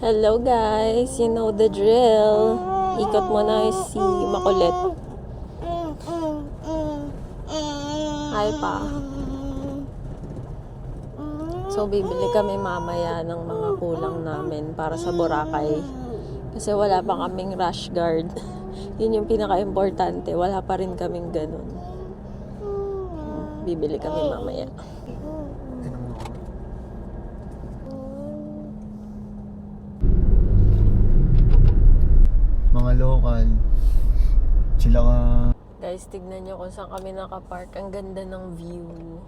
Hello guys, you know the drill. Ikot mo na si Makulit. Hi pa. So bibili kami mamaya ng mga kulang namin para sa Boracay. Kasi wala pa kaming rash guard. Yun yung pinaka-importante. Wala pa rin kaming ganun. Bibili kami mamaya. Mga local, sila ka. Guys, tignan nyo kung saan kami nakapark. Ang ganda ng view.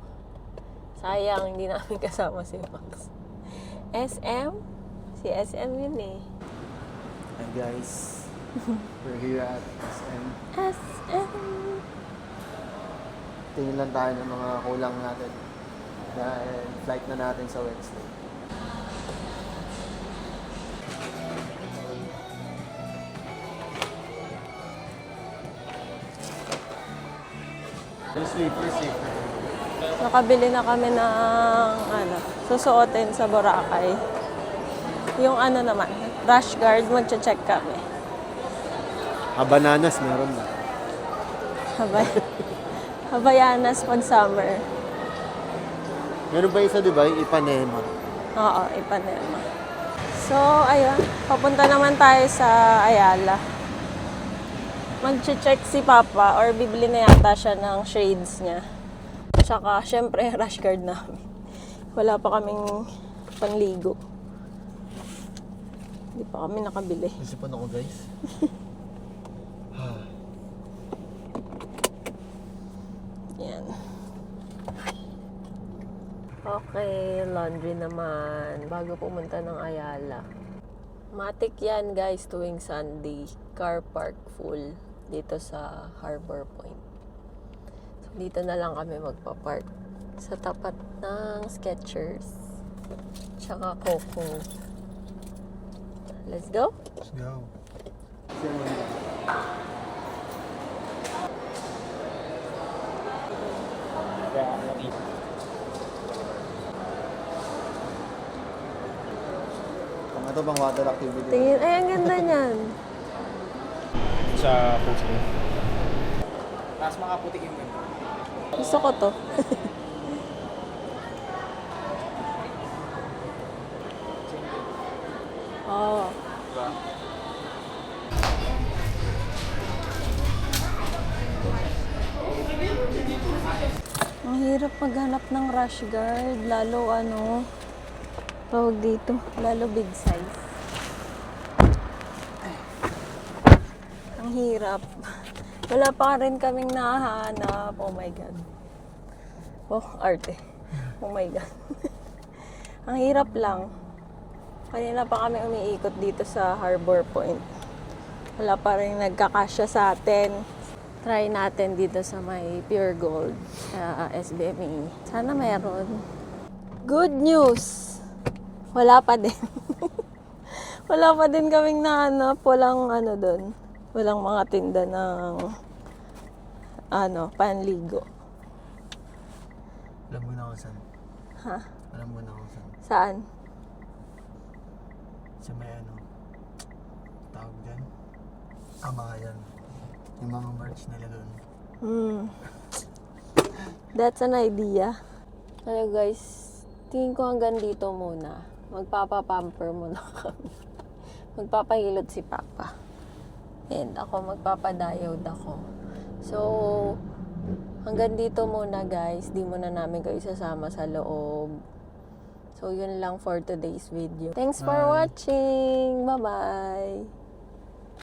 Sayang, hindi namin kasama si Max. SM? Si SM yun eh. And guys, we're here at SM. SM! Tingin lang tayo ng mga kulang natin. Dahil flight na natin sa Wednesday. Sleeper. Nakabili na kami ng susuotin sa Boracay. Yung naman, rash guard, magche-check kami. Bananas meron na. Habayanas pag summer. Meron ba isa, di ba? Yung Ipanema. Oo, Ipanema. So, ayun. Papunta naman tayo sa Ayala. Mag-check si Papa or bibili na yata siya ng shades niya. Tsaka, syempre, rash guard namin. Wala pa kaming panligo. Hindi pa kami nakabili. Isipan ako, guys. Yan. Okay, laundry naman. Bago pumunta ng Ayala. Matik yan, guys, tuwing Sunday. Car park full dito sa Harbor Point. So, dito na lang kami magpa-park. Sa tapat ng Skechers. Tsaka Coco. Let's go? Let's go. Ito bang water activity? Tingin, ay, ang ganda niyan. Sa post mo. Tapos makaputikin mo. Gusto ko to. Oh. Diba? Ang hirap maghanap ng rash guard. Lalo tawag dito, lalo big size. Ang hirap. Wala pa rin kaming nahahanap. Oh my God. Oh, arte. Oh my God. Ang hirap lang. Kanina pa kami umiikot dito sa Harbor Point. Wala pa rin nagkakasya sa atin. Try natin dito sa may Pure Gold sa SBME. Sana mayroon. Good news! Wala pa din. Wala pa din kaming nahanap. Walang doon. Walang mga tinda ng panligo. Alam mo na ako saan. Ha? Alam mo na ako saan. Saan? Sa may tawag dyan. Mga yan. Yung mga merch nila doon. That's an idea. Ano guys, tingin ko hanggang dito muna. Magpapapamper muna kami. Magpapahilot si Papa. And ako, magpapadiode ako. So, hanggang dito muna guys. Di muna namin kayo sasama sa loob. So, yun lang for today's video. Thanks for watching. Bye-bye.